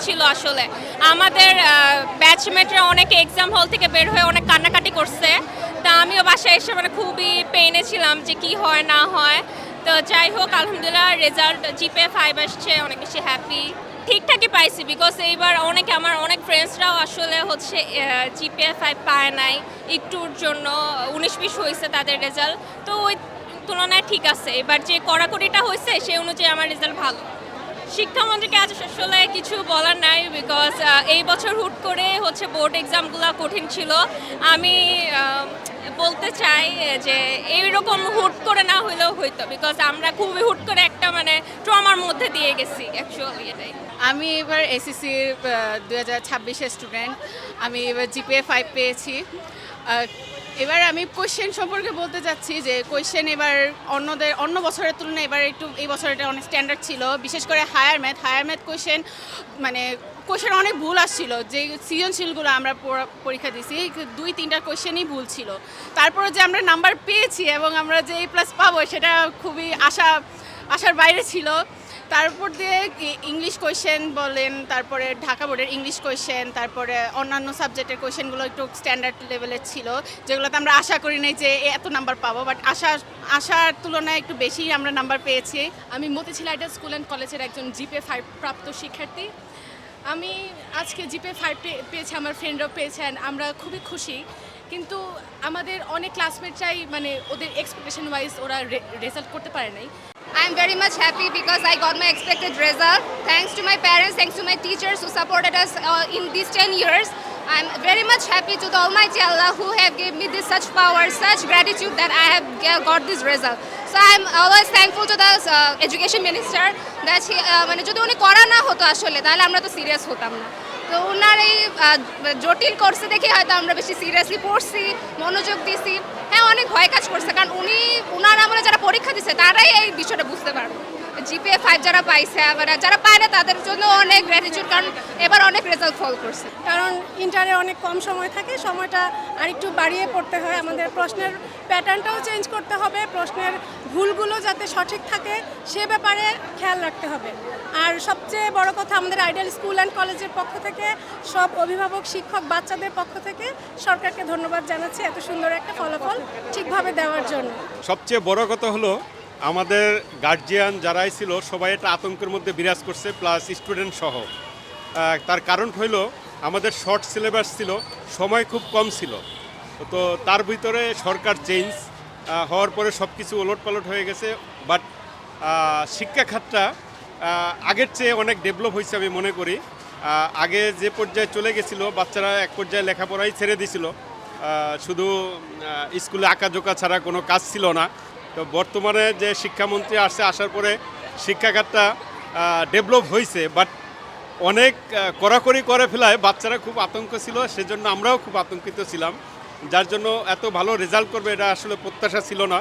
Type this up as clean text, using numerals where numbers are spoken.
ছিল আসলে। আমাদের ব্যাচমেটরা অনেকে এক্সাম হল থেকে বের হয়ে অনেক কান্নাকাটি করছে। তা আমিও বাসায় এসে মানে খুবই পেইনে ছিলাম যে কি হয় না হয়। তো যাই হোক আলহামদুলিল্লাহ রেজাল্ট জিপিএ 5 আসছে, অনেক বেশি হ্যাপি। ঠিকঠাকই পাইছি বিকজ এইবার আমার অনেক ফ্রেন্ডসরাও আসলে হচ্ছে জিপিএ 5 পায় নাই, একটুর জন্য 19-20 হয়েছে তাদের রেজাল্ট। তো ওই তুলনায় ঠিক আছে, এবার যে কড়াকড়িটা হয়েছে সেই অনুযায়ী আমার রেজাল্ট ভালো। শিক্ষামন্ত্রীকে আজ আসলে কিছু বলার নাই বিকজ এই বছর হুট করে হচ্ছে বোর্ড এক্সামগুলো কঠিন ছিল। আমি বলতে চাই যে এইরকম হুট করে না হইলেও হইতো বিকজ আমরা খুবই হুট করে একটা মানে ট্রমার মধ্যে দিয়ে গেছি অ্যাকচুয়ালি এটাই। আমি এবার এসএসসির 2026-এর স্টুডেন্ট। আমি এবার জিপিএ 5 পেয়েছি। এবার আমি কোয়েশ্চেন সম্পর্কে বলতে চাচ্ছি যে কোয়েশ্চেন এবার অন্য বছরের তুলনায় এবার একটু এই বছর এটা অনেক স্ট্যান্ডার্ড ছিল, বিশেষ করে হায়ার ম্যাথ কোয়েশ্চেন মানে কোয়েশ্চেন অনেক ভুল আসছিল। যে সৃজনশীলগুলো আমরা পরীক্ষা দিয়েছি 2-3টা কোয়েশ্চেনই ভুল ছিল। তারপরে যে আমরা নাম্বার পেয়েছি এবং আমরা যে A+ পাবো সেটা খুবই আশার বাইরে ছিল। তারপর দিয়ে ইংলিশ কোয়েশ্চেন বলেন, তারপরে ঢাকা বোর্ডের ইংলিশ কোয়েশ্চেন, তারপরে অন্যান্য সাবজেক্টের কোয়েশ্চেনগুলো একটু স্ট্যান্ডার্ড লেভেলের ছিল, যেগুলোতে আমরা আশা করি নাই যে এত নাম্বার পাবো, বাট আশার তুলনায় একটু বেশি আমরা নাম্বার পেয়েছি। আমি মতিঝিল আইডিয়াল স্কুল অ্যান্ড কলেজের একজন জিপিএ 5 প্রাপ্ত শিক্ষার্থী। আমি আজকে জিপিএ 5 পেয়েছি, আমার ফ্রেন্ডরাও পেয়েছেন, আমরা খুবই খুশি। কিন্তু আমাদের অনেক ক্লাসমেটরাই মানে ওদের এক্সপেকটেশন ওয়াইজ ওরা রেজাল্ট করতে পারে নাই। I'm very much happy because I got my expected result. Thanks to my parents, thanks to my teachers who supported us in these 10 years. I'm very much happy to the Almighty Allah who have gave me this such power, such gratitude that I have got this result. So I'm always thankful to the education minister that he মানে যদি উনি করা না হতো আসলে তাহলে আমরা তো সিরিয়াস হতাম না। তো ওনার এই জটিল কোর্সে দেখে হয়তো আমরা বেশি সিরিয়াসলি পড়ছি, মনোযোগ দিছি। হ্যাঁ, অনেক ভয় কাজ করছে কারণ উনার আমলে যারা পরীক্ষা দিচ্ছে তারাই এই বিষয়টা বুঝতে পারবে। জিপিএ 5 যারা পাইছে আবার যারা পায় না তাদের জন্য অনেক গ্র্যাটিটিউড, কারণ এবার অনেক রেজাল্ট ফল করছে। কারণ ইন্টারে অনেক কম সময় থাকে, সময়টা আরেকটু বাড়িয়ে পড়তে হয়, আমাদের প্রশ্নের প্যাটার্নটাও চেঞ্জ করতে হবে, প্রশ্নের ভুলগুলো যাতে সঠিক থাকে সে ব্যাপারে খেয়াল রাখতে হবে। আর সবচেয়ে বড় কথা আমাদের আইডিয়াল স্কুল অ্যান্ড কলেজের পক্ষ থেকে সব অভিভাবক শিক্ষক বাচ্চাদের পক্ষ থেকে সরকারকে ধন্যবাদ জানাচ্ছি এত সুন্দর একটা ফলাফল ঠিকভাবে দেওয়ার জন্য। সবচেয়ে বড় কথা হলো আমাদের গার্জিয়ান যারাই ছিল সবাই একটা আতঙ্কের মধ্যে বিরাজ করছে, প্লাস স্টুডেন্ট সহ। তার কারণ হইল আমাদের শর্ট সিলেবাস ছিল, সময় খুব কম ছিল। তো তার ভিতরে সরকার চেঞ্জ হওয়ার পরে সব কিছু ওলটপালট হয়ে গেছে। বাট শিক্ষা খাতটা আগের চেয়ে অনেক ডেভেলপ হয়েছে আমি মনে করি। আগে যে পর্যায়ে চলে গেছিলো বাচ্চারা এক পর্যায়ে লেখাপড়াই ছেড়ে দিছিল, শুধু স্কুলে আঁকাঝোঁকা ছাড়া কোনো কাজ ছিল না। তো বর্তমানে যে শিক্ষামন্ত্রী আসার পরে শিক্ষাখাতটা ডেভেলপ হয়েছে, বাট অনেক কড়াকড়ি করে ফেলায় বাচ্চারা খুব আতঙ্ক ছিল, সেজন্য আমরাও খুব আতঙ্কিত ছিলাম। যার জন্য এত ভালো রেজাল্ট করবে এটা আসলে প্রত্যাশা ছিল না।